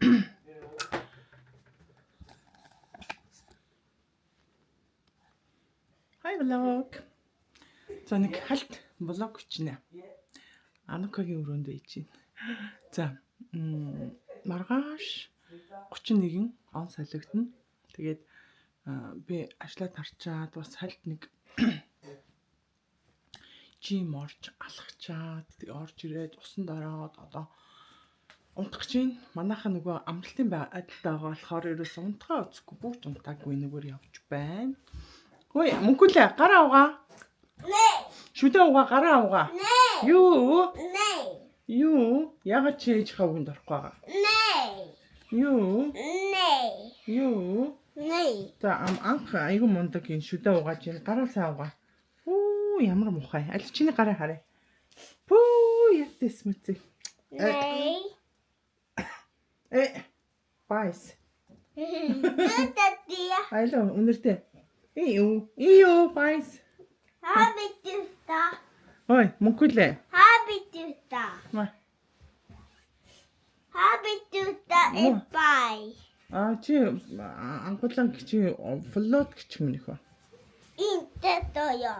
Hi vlog. За нэг хальт влог бичнэ. Анукагийн өрөөнд байж байна. За маргааш 31 он солигдно. Тэгээд би ажлаа тарчаад бас хальт нэг жим орж алхачаад орж ирээд усан дараад одоо унтах чинь манайхаа нөгөө амралтын байдалтай байгаа болохоор ерөөс унтахаа үзэхгүй бүгд унтаагүй нэгээр явж байна. Хөөе мөнгөлээ гараа угаа. Nee. Шүдэ угаа гараа угаа. Nee. Юу? Nee. Юу? Ягаад чи ээж хавганд орохгүй байгаа? Nee. Юу? Nee. Юу? Nee. За анх айгу мундаг энэ шүдэ угаа чи гараа сайн угаа. Ямар мухай. Аль чиний гараа харъя. Пүү ятс мэт. Nee. Байс. Айло өнөртэй. Юу байс. Хабитута. Ой, мөнгөлээ. Хабитута. Хабитута эпай. Чи анхуулан чи флот гэж мөнөх ба. Интэтоё.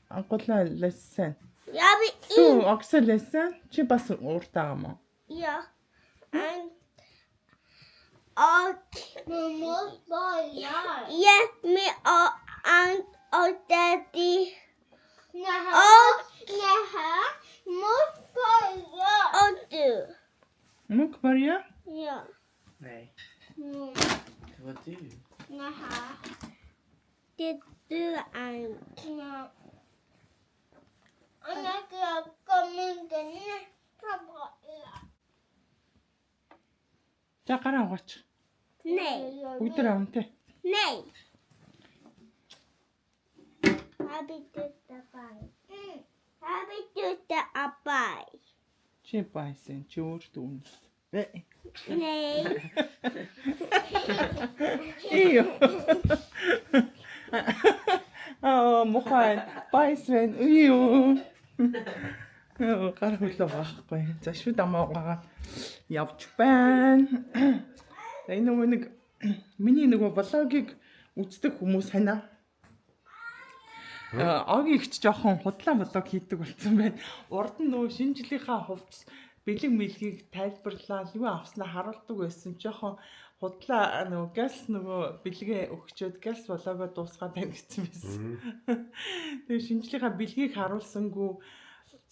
Анхуулан лессэн. Яби Түү оксо лессэн. Чи бас ууртаа юм уу? Я. Ок. Yes, me daddy. Мөнх барья? Ja. Nej. Det var du. Det du är. За гараа угаач. Nej. Бүгдээ амтай. Nej. Habituta pai. Habituta apai. Чи байсэн чи өөртөө үнэ. Nej. Iyo. Мухай байсэн. Iyo. Гар хөлөө байхгүй. За шүд амаа угаагаад явж байна. Энэ нэг миний нөгөө влогийг үздэг хүмүүс ханаа. Огигч жоохон худлаа влог хийдэг болсон байна. Урд нь нөгөө шинэ жилийнхаа хувцас бэлэг мэлгийг тайлбарлаад юу авснаа харуулдаг байсан. Жоохон худлаа нөгөө газ нөгөө бэлгээ өгчөөд газ влогоо дуусгаад байна гэсэн байсан. Тэгээ шинэ жилийнхаа бэлгийг харуулсангүй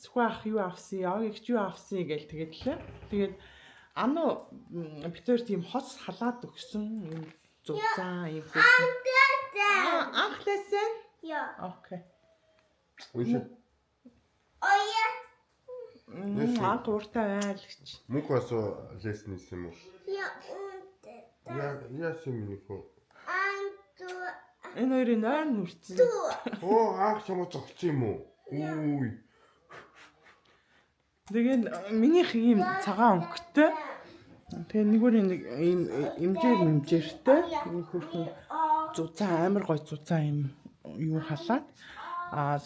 сүхэ ах юу авсан, огигч юу авсан гэж тэгээд лээ. Тэгээд ануу битэр тийм хоц халаад өгсөн юм зузаан юм байсан. Анх лсэн? Ja. Окей. Уйшаа. Oja. Анх уртаа айлгч. Мөнх бас леснис юм уу? Ja. Яасан минийх үү? Antu. Энэ хоёрын нойр нүрцэн. Оо аах чамаа зогцсон юм уу? Үуй. Тэгээд минийх ийм цагаан өнгөтэй. Тэгээ нэгүрийн нэг ийм имжээртэй нэг хөрхөн зузаан амар гой зузаан юм юу халаад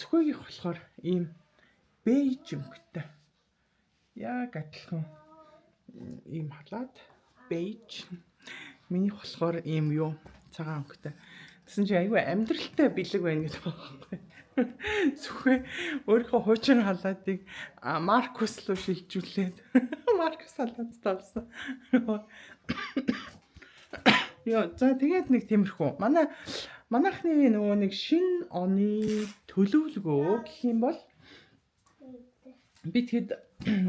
сүхэгийнх болохоор ийм бейж өнгөтэй. Яг адилхан ийм халаад бейж. Минийх болохоор ийм юу цагаан өнгөтэй. Тэсэн чи айгүй амьдралтай бэлэг байна гэдэг байхгүй. Сүхэ өөрийнхөө хуучин халаадыг Маркус руу шилжүүлээд Маркус халаад тавьсан. Яа, за тэгээд нэг тиймэрхүү. Манайхны нөгөө нэг шинэ оны төлөвлөгөө гэх юм бол би тэгэд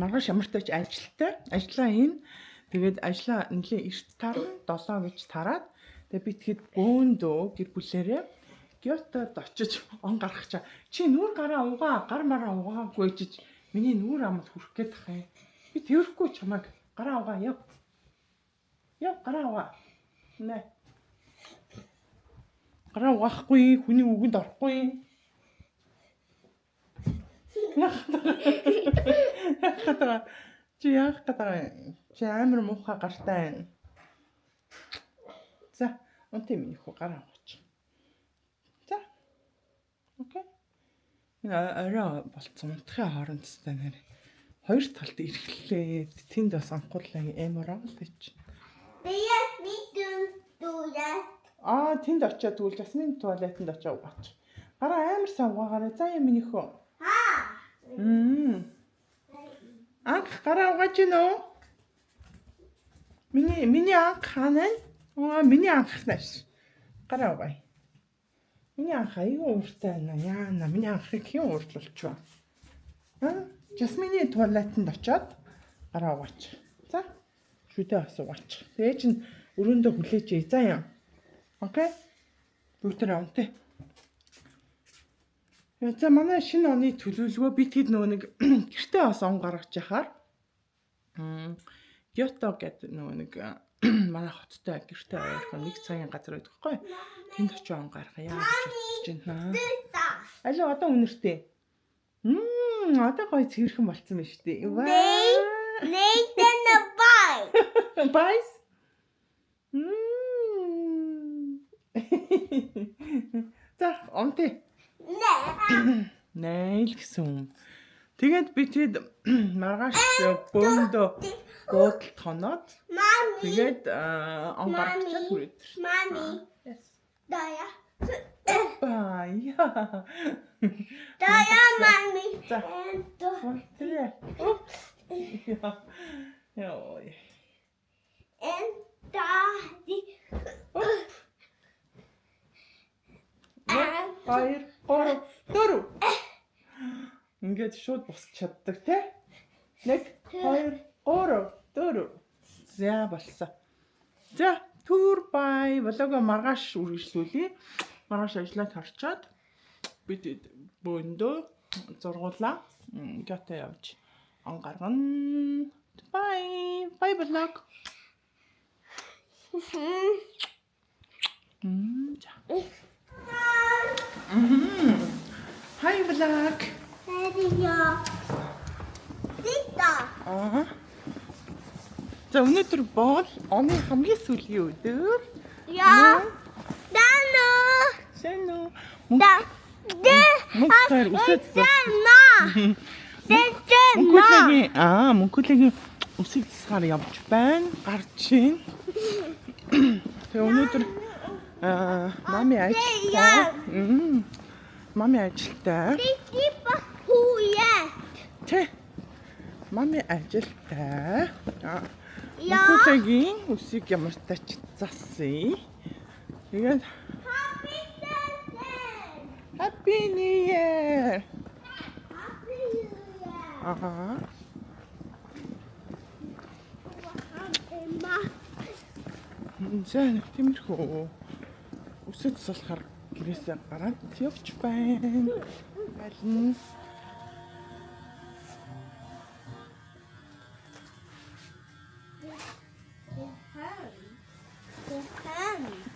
маргааш ямартайч ажиллаа хийн. Тэгээд ажиллаа нэлээ эрт тарна 7 гэж тараад тэгээд би тэгэд гөөндөө гэр бүлээрээ Кётод очиж он гарах чаа. Чи нүур гараа угаа, гар мараа угаагүй гэж миний нүур амд хүрэх гээд тах юм. Би тэрхгүй чамайг гараа угаа яв. Яв гараа угаа. Нэ. Гараа угаахгүй, хүний үгэнд орохгүй. Чи яах гэдэг. Чи амар муухай гартай байна. За, унтъя миний хүү гараа угаач. Окей. Орой болцсон унтахын хооронд тест нэр. Хоёр талд эргэлээ. Тэнд бас анхууллаа эморал гэж. Тэгээд би дүүрээ. Тэнд очиод тэгвэл Жасмин туалетанд очиод угаач. Гараа амар сайн угаагаарай. За юм минийхөө. Анх гараа угааж гинэ үү? Миний анх ханаа. Миний анх нааш. Гараа угаая. Миний анх аюу ууртай байна. Яана миний анхыг хэн уурлуулчихв? Жасмины туалетанд очиод гараа угаач. За. Шүдээ бас угаач. Тэгээ чинь өрөөндөө хүлээж ий. За юм. Окей. Бүгдээ онтэй. За манай шинэ оны төлөвлөгөө би тэгэд нөгөө нэг гэртээ бас он гаргаж яхаар Кёто гэдэг нөгөө нэг манай хоттой гэртээ ойрхон нэг цагийн газар байдаг хгүй. Тэнд очиж он гаргая гэж бодож байна. Алуу одоо үнэртэй. Одоо гоё цэвэрхэн болцсон байна шүү дээ. Nathan the bye. Байс. За онтэй. Найл гэсэн. Тэгээд би тэгэд маргааш бөөндөө буудалд хоноод тэгээд он гаргачаад хүрээд. Mommy. Daya. Дая Mommy. За. And Тэгээ. Яа. Daddy. Хоёр, гурав, дөрөв. Ингээд шууд босч чаддаг те. 1 2 3 4. За болсон. За түр бай влогоо маргааш үргэлжлүүлье. Маргааш ажиллаад харчаад бид бөөндөө зургуулаа. Гата явж он гаргана. Бай. Бай влог. За. Hi vlog. Tita. За өнөөдөр бол оны хамгийн сүүлийн өдөр. Ja. Dano. Шэнэ. Mukhaar усад. Мөнхөлийн үсэг засгаар явж байна. Гарч байна. Тэгээ өнөөдөр мами ажилтаа. Мами ажилтаа. Тэ. Мами ажилтаа. Мөнхөлийн үсэг ямар тач засъя. Тэгээд Happy New Year. Зэн тиймэрхүү үсэд салахаар гэрээсээ гараад явж байна. Алин.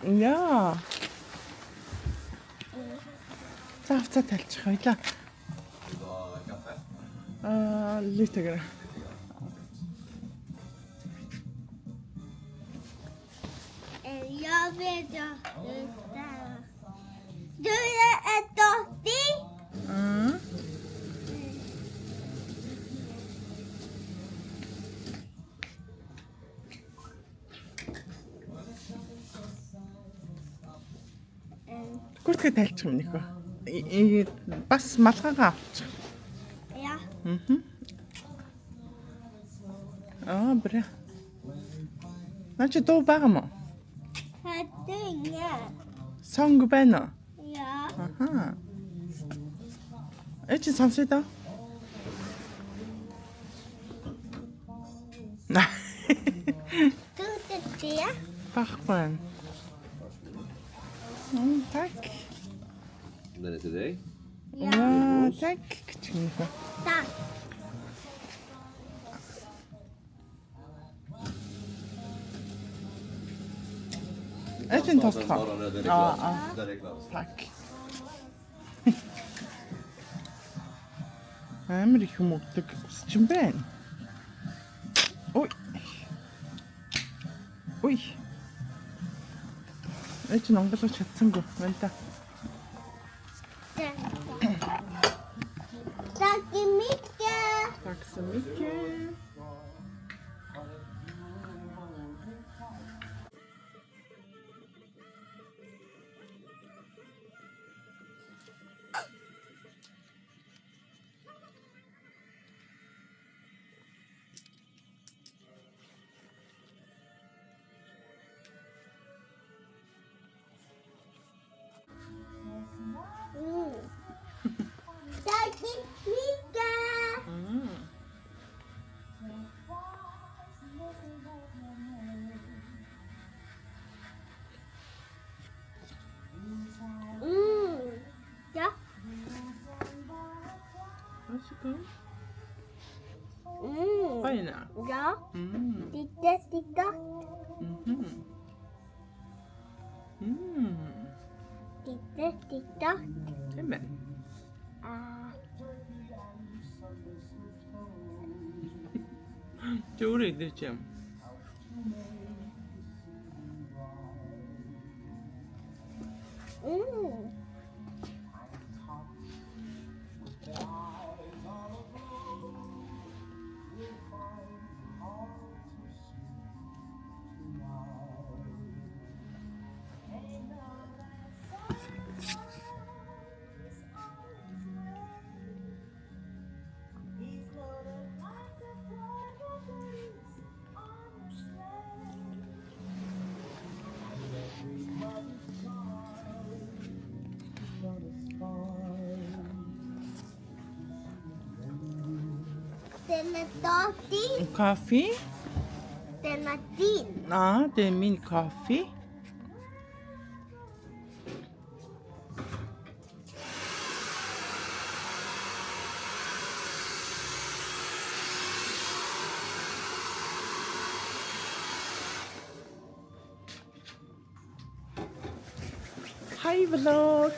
Яа. Цаавцаа талчих хоёлаа. Литэгэр. Jag vet du är ett dotti. Гүртгэ тайлчих юм нөхөө. Бас малгайгаа авчих. Ja. Бре. Начи дуу байгаа мó? Hade ingen. Сонг байна уу? Ja. Эцэг сонсё доо. Du det. Бахван. Так. Then today. Так гэж нөхөө. Tack. Эцэг тослоо. Den är klar. Так. Амар их юм өгдөг ч юм байна. Ой. Ой. Эцэг онголож чадсангүй байна та. Tack så mycket. Tack så mycket. Schweine. Ja. Mm. Titta. Mhm. Mm. Titta. Amen. చూడు ఇది వచ్చాం. Coffee? Tenatin. Det er min coffee. Hi vlog.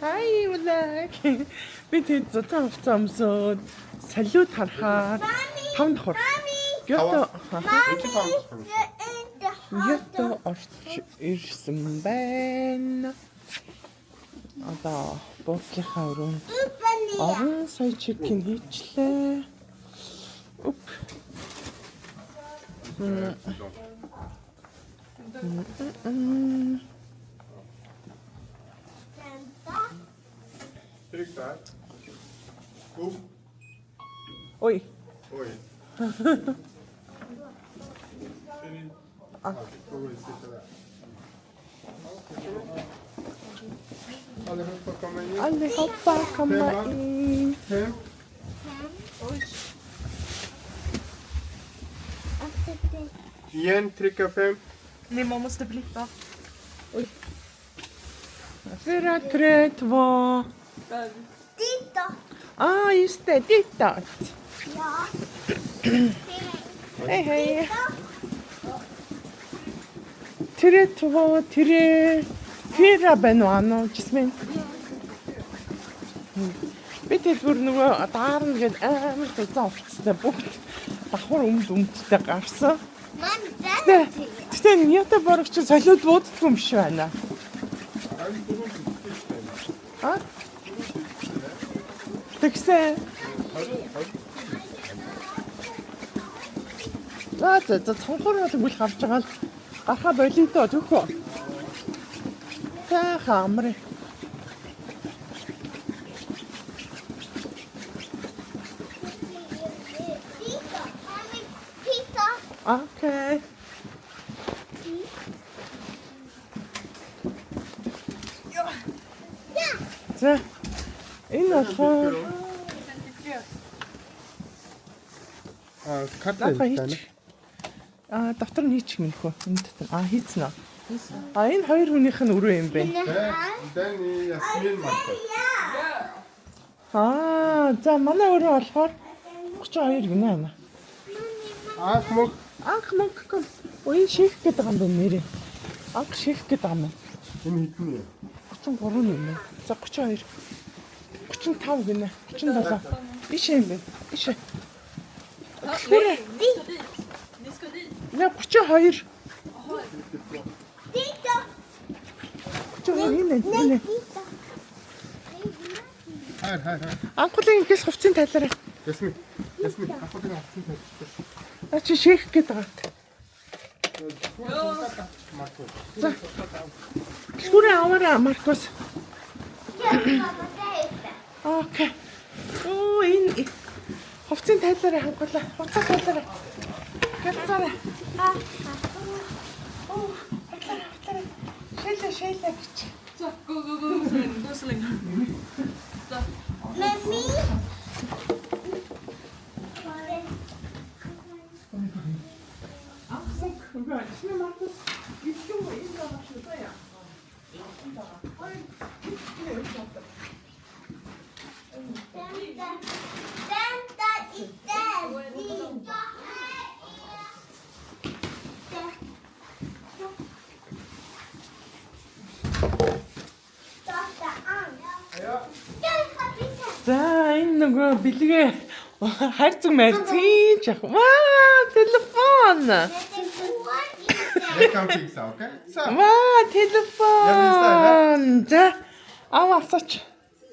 Hi vlog. Бид хэд зутан авцаамсууд салют харахаар 5 давхар. Гёто Гёто орч ирсэн байна. Одоо буудлынхаа өрөөнд орон сая чикен хийчлээ. Уп. Ой. Ой. Allihopa kumain. Igen, trycka 5. Ni måste blippa. Oj. 4, 3, 2. Titta. Just det. Ditåt. Ja. Hej, hej. 3, 2, 3. 4 байна уу gismin. Бид бүр нөгөө даарна гээд амар тулцаа уртстай бүгд давхар өмдтэй гарсан. Гэтэ нята борогч солиод бууддгүй юм шиг байна. Тэгсэн. За цонхоор бол үл харж байгаа л гарахаа болиндоо төхөө. Та хамрэ. Titta. Окей. За. Энэ болохоор Катлаа хийчих. Дотор нь хийчих юм хөө. Энэ дотор. Хийцэн аа. Энэ хоёр хүнийх нь өрөө юм бэ. Дани Ясмин Марко. За манай өрөө болохоор 32 гинэ байна. Ахмог. Анх мөнгө. Ой шийх гэдэг юм байна нэрээ. Анх шийх гэдэг юм байна. Энэ хэдэн юм? 33 юм байна. За 32. 35 гинэ. 37. Иш юм бэ? Иш. Хүрээ. Я 32. Titta. 32 юм байна. Хайр. Анхлын ингээс хувцсын тайлаарай. Ясмин. Ахмог авчихсан байна. Чи шийх гэдэг юм. Марко. За. Хүрээ аваарай Маркос. Окей. Энэ хувцсын тайлаарай хангалаа. Хувцас тайлаарай. Гацаарай. Шейлээ гэж. Så, gå så længe. Så. Mami. Şimdi Markus gitti mi? İlla başladı ya. Vänta, inte. За энэ нөгөө бэлгээ хайрцаг мэрцгийж ах. Ваа, телефон. They come fix, okay? So, Ваа, телефон. За асаач.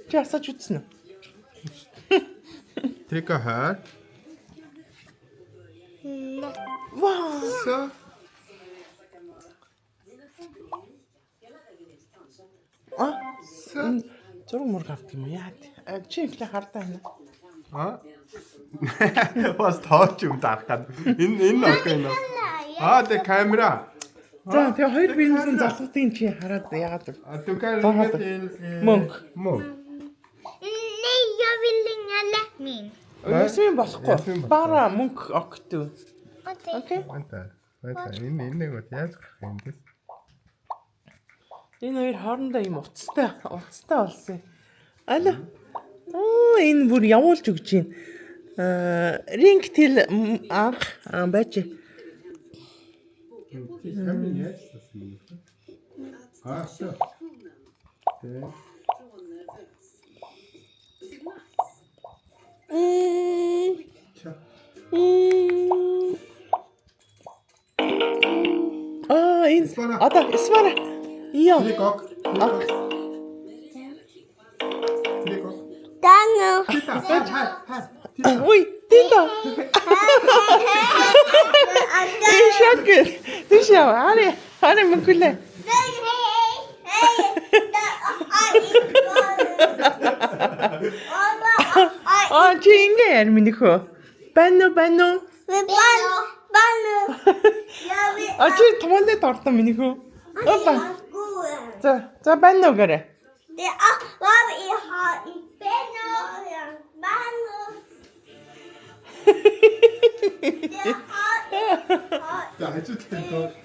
Чи асаач үзсэн үү? take a hat. Ваа. So, Зураг мург авт юм яа. Чи ихлэ хардаа байна. бас тооч юм даахад. Энэ окей нөө. The camera. За тэгээ хоёр биенээс залхуудын чи хараад яагаад вэ? Du kan Vad lägga heter? till Munk. Munk. Nej, jag vill ringa Lättmin. Ясмин болохгүй. Ясмин болохгүй. Бара мөнгө октөө. Okej. Окей. Vänta. Энэ нэг яаж гарах юм бэ? Энэ хоёр хоорондоо юм уцтай болсон. Алло. Энэ бүр явуулж өгч байна. Ring till анх байж. So. Энэ одоо свара. Яа. Klik ook. Dango. Ой, тита. Шокер. Тишээ. Аре мөнгөлээ. Чи ингэ яар минийхөө. Бано. Чи томондоо торто минийхөө. Опа. За бано гэрэ.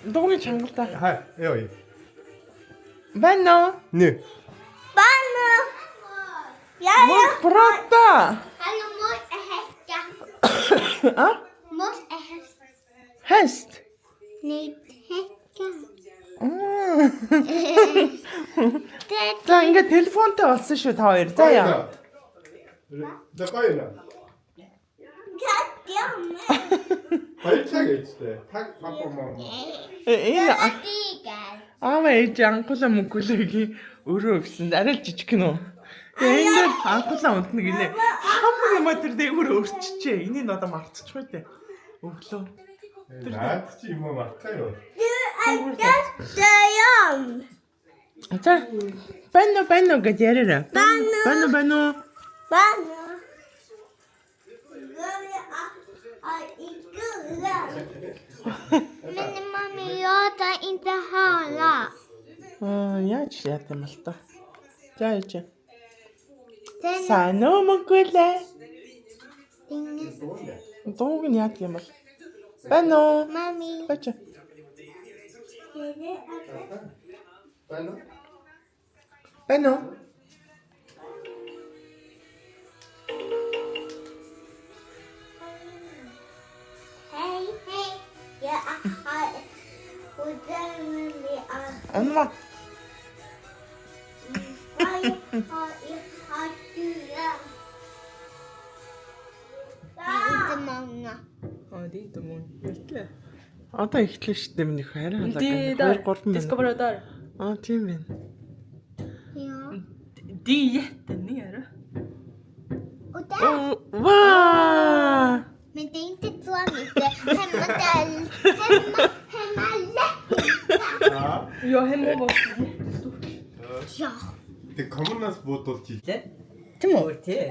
Дууны чангалтай. Хай, ёо. Бано. Нэ. Мод прата. А? Хаст. За ингээ телефонтой болсон шүү та хоёр. За яа. Дагайна. Баярлалаа гэжтэй. Таг папа. Энэ аава ээж анхуулаа мөнгөлөөгийн өрөө өгсөн. Арай л жижиг гинөө. Тэгээ энэ анхуулаа унтна гинэ. Хамаг юм тэр дээгүүр өрччихээ. Энийг одоо мартчихгүй дээ. Өглөө. Наад чи юм мартаа юу? За. Бано гэж яриараа. Бано. Men mamma, jag kan inte höra. Яаж яат юм бол та. За ээж. Сано мөнгөлээ. Дууг нь яат юм бол. Бано. Mami. Бач. Бано. Hej. Jag har Анма. Inte många. Det är inte mycket. Одоо ихлээ шүү дээ минийх харин Det халаа. är där. Det ska vara där. Тийм байна. Ja. Det är jättenere. Och där. Ваа! Men det är inte så mycket. Hemma där. Hemma lätt. Jag hemma var jättestort. Ja. Тэг коммунаас буудуулж ий. Тийм үү тий.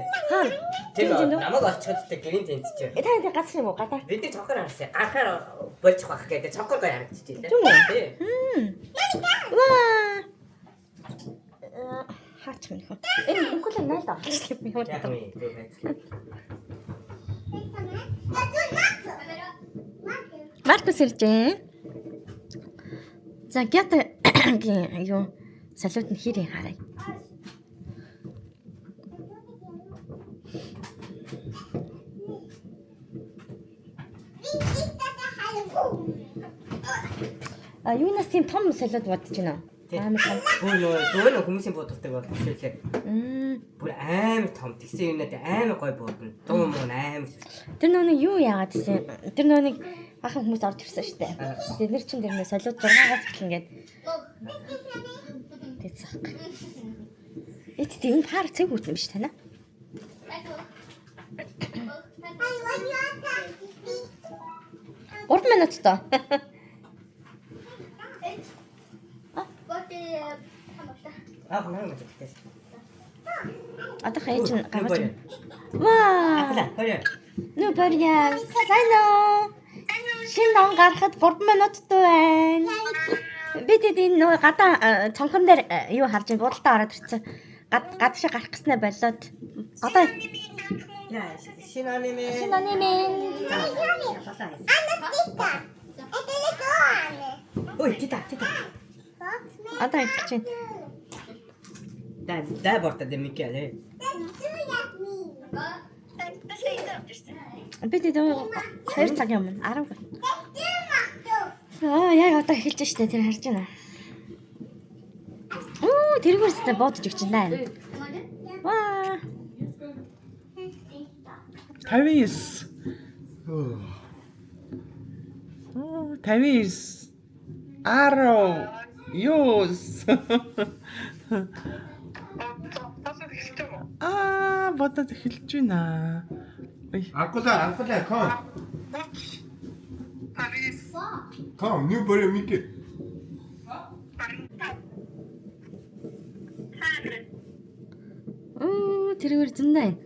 Тэр намайг очиход тэ гэрийн тэнцэж. Та энэ гацсан юм уу гадаа? Бид нэг цогцоор харсан. Анхаар болж байх гэдэг цогцоор харагдчих тийм Тийм үү? тий. Ваа! Хаач минь хөө. Энэ мөнгөлөө найл авчих юм уу? Яг нь тий. Маркус иржээ. За гятагийн юу салют нь хэрэг харъя. Юунаас тийм том солиод бодож байна уу? Амар том. Бүр нөгөө хүмүүсийн бодолтой бол төсөөлээ. Бүр амар том. Тэгсэн юм надад амар гой бодно. Дуу муу амар. Тэр нөгөө юу яагаад гэсэн? Тэр нөгөө бахан хүмүүс орж ирсэн шүү дээ. Тэд нар чинь тэр нөө солиод 6-аас эхлэн гээд тэцэх. Энэ пар цэг үт юм биш танаа. 3 минут тоо. Наа тэгтээ. Одоо хаяж гаргаж. Ваа! Нөө барьяа. Сайн уу? Шинэ ном гарахад 3 минут тоо байна. Би энэ нөө гадаа цонхон дээр юу харж ин буудалтаа ороод ирсэн. Гадшаа гарах гэснээр болоод. Одоо Яа, шинаниме. Ой, тита. Одоо их чинь. Да борта демикэлээ. Би тэгээ 2 цагийн өмнө 10. Яг одоо эхэлж штэ тэр харж байна. Тэргүүрстэй бодож өгч байна. Ваа. 59. 59. Ароо. Юус. Бодод эхэлж байна. Акула, come. Come, new boy, Mickey. Тэргүүр зөндөө байна.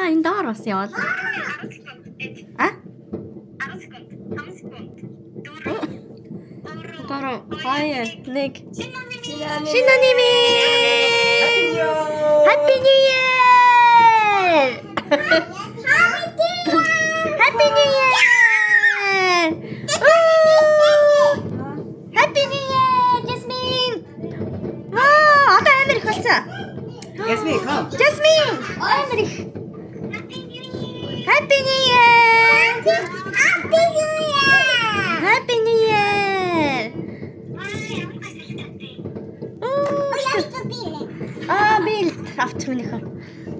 Энэ доор бас яваад. Гoro 2 1 Шинаниме Happy New Year Happy New Year Happy New Year Jasmine одоо амар их болсон. Jasmine, come. Jasmine амар их Happy New Year Happy New Year Бил авч минийхээ.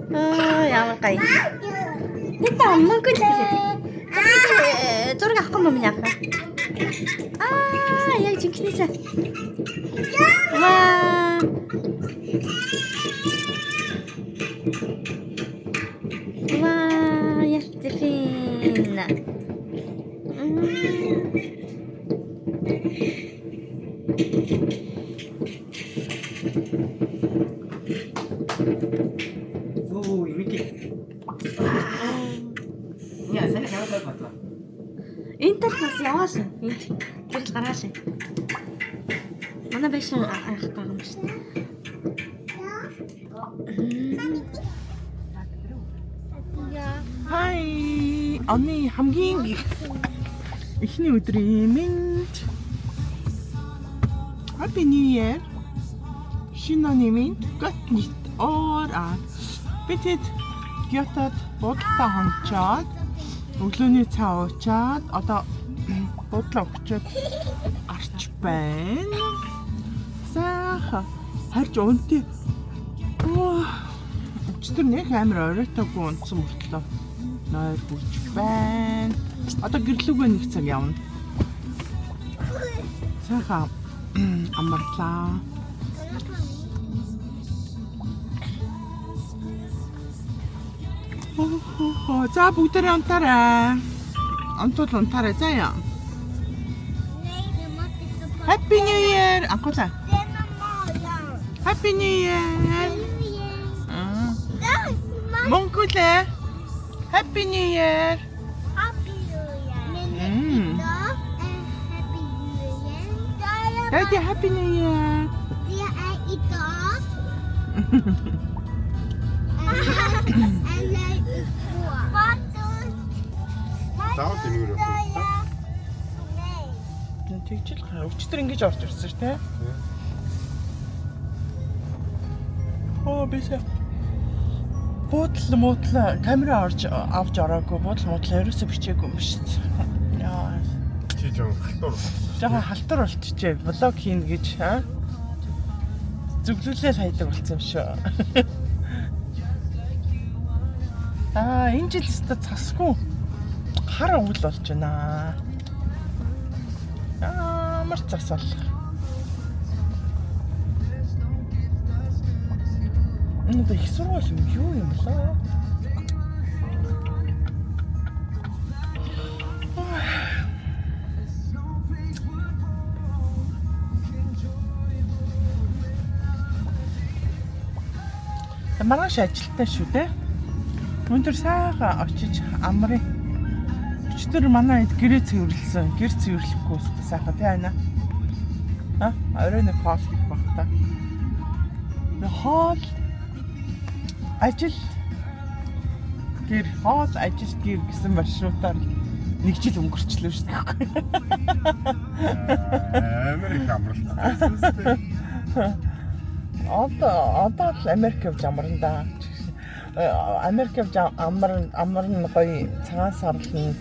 Ямар гоё. Нэг аммаг л. Зураг авахгүй юм яах вэ? Яг жинхнээсээ. Ваа. Ваа, jättefin. Ой, Mickey. Яа, сайн хаваад байна. Энд талаас яваалаа. Энд гэрэл гараалаа. Манай байшин авах байгаа юм шүү дээ. Хай. Оны хамгийн эхний өдрийн мэнд. Happy New Year. Шинэ оны мэнд гот нийт ор битэд Кётод бодлоо хончоод өглөөний цаа уучаад одоо бодлоо өгчөөд гарч байна. Сааха харж унтээ. Өчтөр нэг амар оройтойгоо унтсан мөртлөө нойр хүрч байна. Одоо гэрлүүгээ нэг цаг явна. Сааха амарлаа. За бүгдээрээ унтаарай. Унтаарай заяа. Happy New Year. Акула. Happy New Year. Монголэ. Happy New Year. Daddy, Happy New Year. Заавал энэгээр явах. Тэгжил өчтөр ингэж орж ирсэн шүү дээ. Бисаа. Буудлаа муудлаа камера авч ороогүй буудлаа муудлаа ерөөсөө бичээгүй юм шүү дээ. Яа. Чи жоо халтур. Жага халтар болчихжээ. Влог хийн гэж хаа. Зүглүүлэл хайдаг болсон юм шүү. Энэ жил өстө цасгүй хар өвөл болж байна. Амар цасал. Энэ их сургууль юм юу юм болоо? Маргааш ажилтаа шүү дээ. Өндөр сайхан очиж амрын. Өчтөр манай гэрээ цэвэрлсэн. Гэр цэвэрлэхгүй өстой сайхан тий айна. Орой нэг хоол хийх баг та. Хоол ажил гэр хоол ажил гэр гэсэн маршрутаар нэг жил өнгөрчлөө шүү дээ. Амар их амралтай. Одоо л Америк явж амарна да. Америк явж амарна гоё цагаан сарлна.